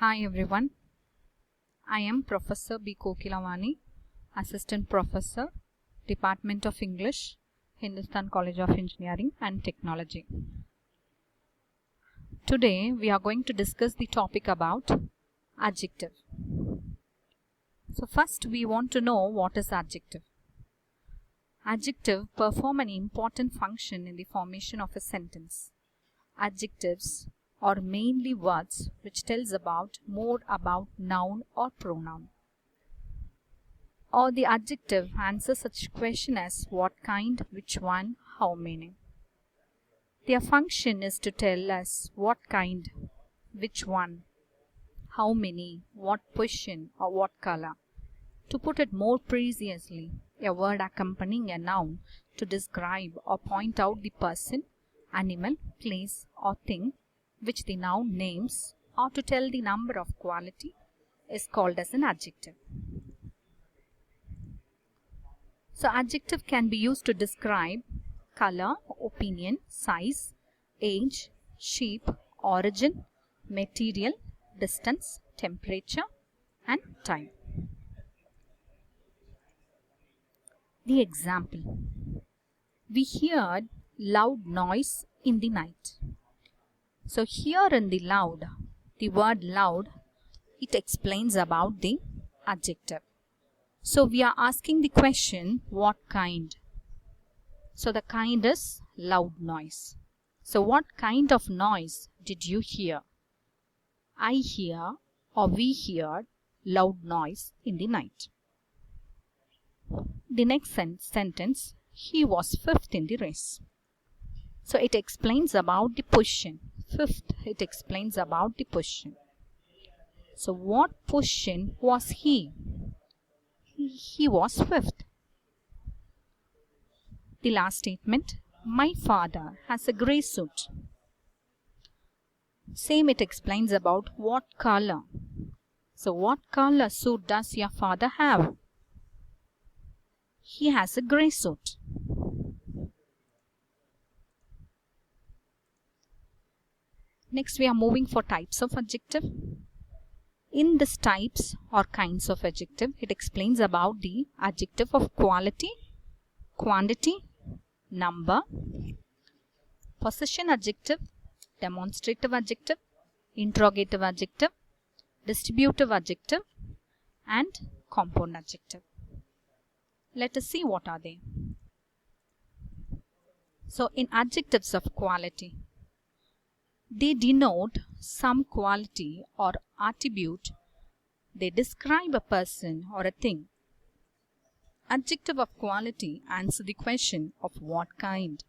Hi everyone, I am Professor B. Kokilavani, Assistant Professor, Department of English, Hindustan College of Engineering and Technology. Today we are going to discuss the topic about adjective. So first we want to know what is adjective. Adjective perform an important function in the formation of a sentence. Adjectives are mainly words which tells more about noun or pronoun. Or the adjective answers such question as what kind, which one, how many. Their function is to tell us what kind, which one, how many, what position or what color. To put it more precisely, a word accompanying a noun to describe or point out the person, animal, place or thing which the noun names, or to tell the number of quality is called as an adjective. So adjective can be used to describe color, opinion, size, age, shape, origin, material, distance, temperature and time. The example: we heard loud noise in the night. So here in the loud, the word loud, it explains about the adjective. So we are asking the question, what kind? So the kind is loud noise. So what kind of noise did you hear? I hear or we heard loud noise in the night. The next sentence, he was fifth in the race. So it explains about the position. Fifth, it explains about the position. So what position was he? He was fifth. The last statement, my father has a grey suit. Same, it explains about what color. So what color suit does your father have? He has a grey suit. Next we are moving for types of adjective. In this types or kinds of adjective, it explains about the adjective of quality, quantity, number, possession adjective, demonstrative adjective, interrogative adjective, distributive adjective and compound adjective. Let us see what are they. So in adjectives of quality, they denote some quality or attribute. They describe a person or a thing. Adjective of quality answer the question of what kind.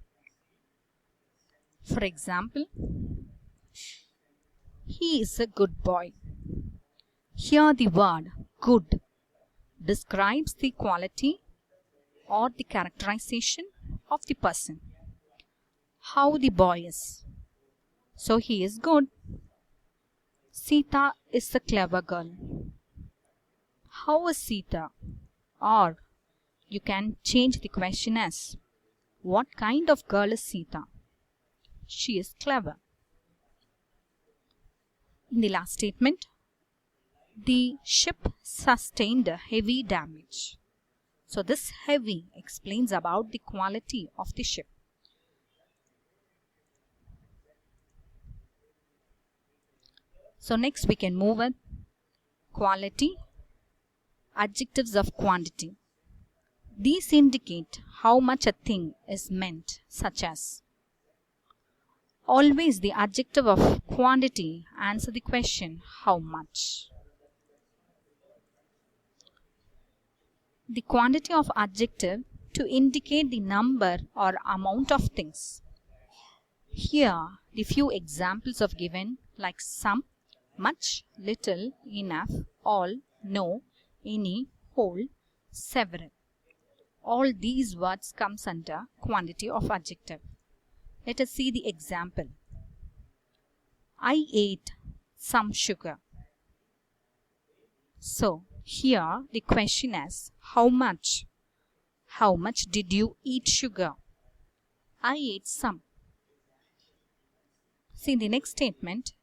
For example, he is a good boy. Here the word good describes the quality or the characterization of the person. How the boy is. So he is good. Sita is a clever girl. How is Sita? Or you can change the question as, what kind of girl is Sita? She is clever. In the last statement, the ship sustained a heavy damage. So this heavy explains about the quality of the ship. So next we can move with quality, adjectives of quantity. These indicate how much a thing is meant, such as, always the adjective of quantity answer the question how much. The quantity of adjective to indicate the number or amount of things. Here the few examples of given like some, much, little, enough, all, no, any, whole, several. All these words comes under quantity of adjective. Let us see the example. I ate some sugar. So here the question is how much? How much did you eat sugar? I ate some. See the next statement.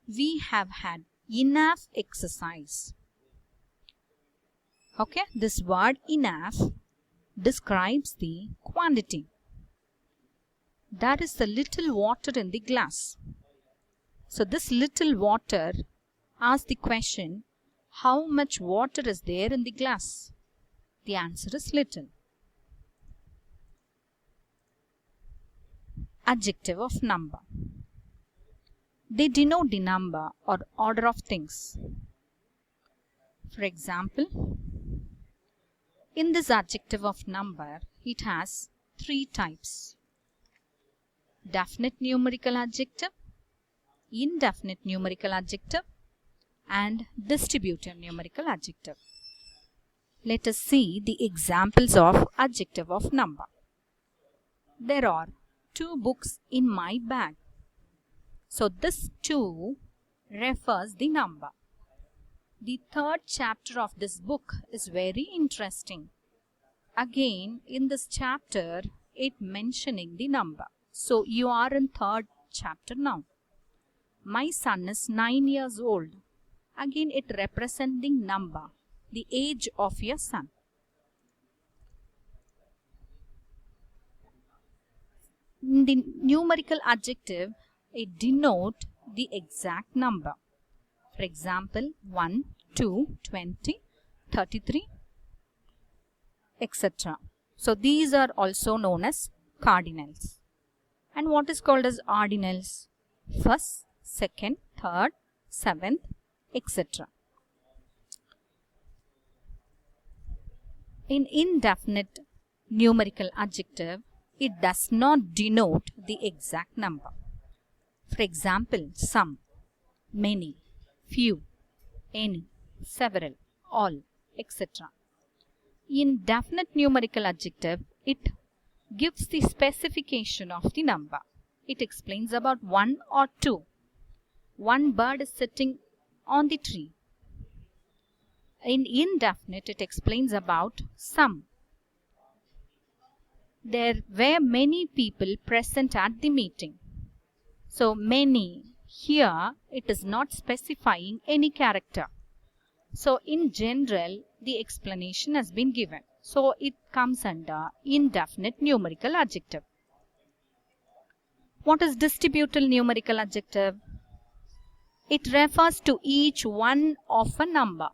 We have had enough exercise. Okay, this word enough describes the quantity. There is a little water in the glass. So this little water asks the question, how much water is there in the glass? The answer is little. Adjective of number. They denote the number or order of things. For example, in this adjective of number, it has three types: definite numerical adjective, indefinite numerical adjective, and distributive numerical adjective. Let us see the examples of adjective of number. There are 2 books in my bag. So this 2 refers the number. The 3rd chapter of this book is very interesting. Again, in this chapter, it mentioning the number. So you are in 3rd chapter now. My son is 9 years old. Again, it represents the number, the age of your son. In the numerical adjective, it denotes the exact number. For example, 1, 2, 20, 33, etc. So these are also known as cardinals. And what is called as ordinals? First, second, third, seventh, etc. In indefinite numerical adjective, it does not denote the exact number. For example, some, many, few, any, several, all, etc. In definite numerical adjective, it gives the specification of the number. It explains about 1 or 2. One bird is sitting on the tree. In indefinite, it explains about some. There were many people present at the meeting. So many, here it is not specifying any character. So in general, the explanation has been given. So it comes under indefinite numerical adjective. What is distributive numerical adjective? It refers to each one of a number.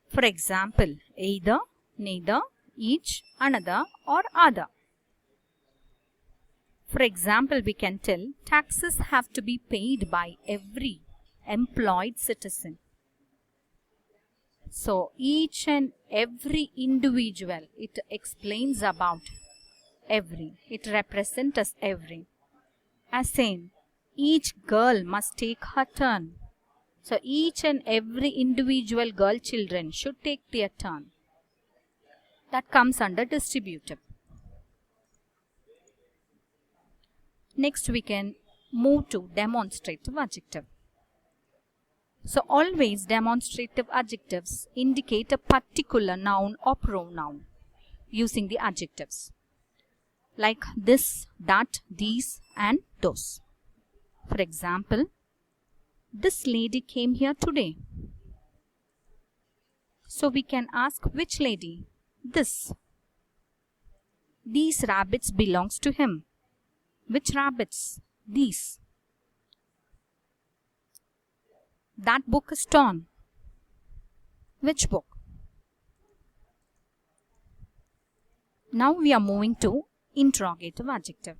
For example, either, neither, each, another, or other. For example, we can tell taxes have to be paid by every employed citizen. So each and every individual, it explains about every. It represents as every. As saying, each girl must take her turn. So each and every individual girl children should take their turn. That comes under distributive. Next we can move to demonstrative adjective. So always demonstrative adjectives indicate a particular noun or pronoun using the adjectives. Like this, that, these, and those. For example, this lady came here today. So we can ask which lady? This. These rabbits belongs to him. Which rabbits? These. That book is torn. Which book? Now we are moving to interrogative adjective.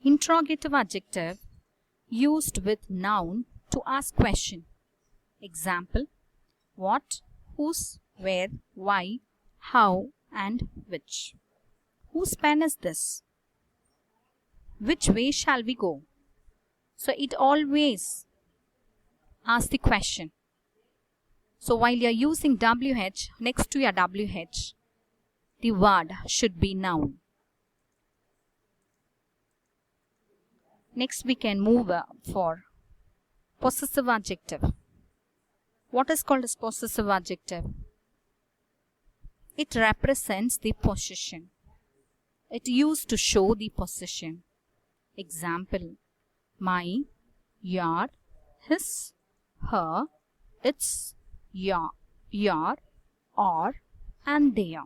Interrogative adjective used with noun to ask question. Example, what, whose, where, why, how, and which. Whose pen is this? Which way shall we go? So it always asks the question. So while you are using WH, next to your WH, the word should be noun. Next we can move for possessive adjective. What is called as possessive adjective? It represents the possession. It used to show the possession. Example, my, your, his, her, its, your, or, and their.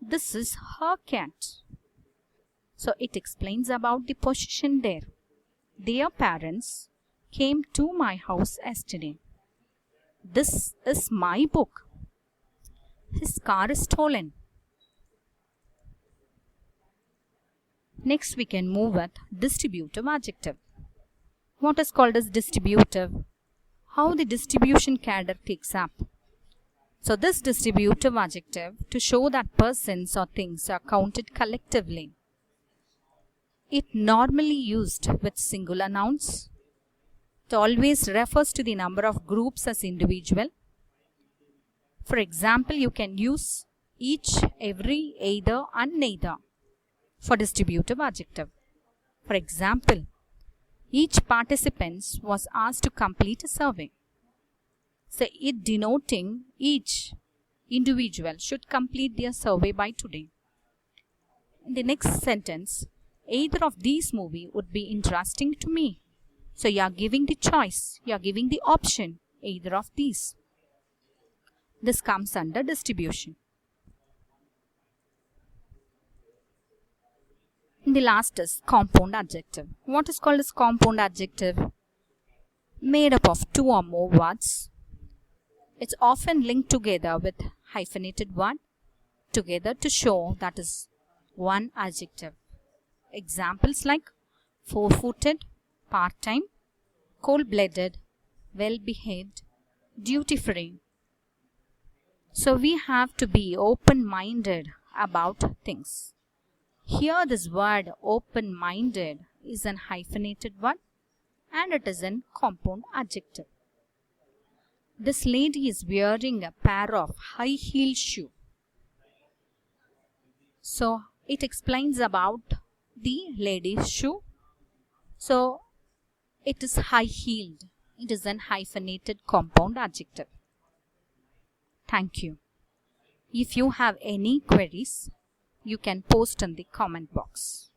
This is her cat. So it explains about the possession there. Their parents came to my house yesterday. This is my book. His car is stolen. Next we can move with distributive adjective. What is called as distributive? How the distribution cadre takes up. So this distributive adjective to show that persons or things are counted collectively. It normally used with singular nouns. It always refers to the number of groups as individual. For example, you can use each, every, either and neither for distributive adjective. For example, each participant was asked to complete a survey. So it denoting each individual should complete their survey by today. In the next sentence, either of these movies would be interesting to me. So you are giving the choice, you are giving the option, either of these. This comes under distribution. The last is compound adjective. What is called as compound adjective? Made up of two or more words. It's often linked together with hyphenated word together to show that is one adjective. Examples like four-footed, part-time, cold-blooded, well-behaved, duty-free. So we have to be open-minded about things. Here this word open-minded is an hyphenated word and it is an compound adjective. This lady is wearing a pair of high-heeled shoes. So it explains about the lady's shoe. So it is high-heeled. It is an hyphenated compound adjective. Thank you. If you have any queries, you can post in the comment box.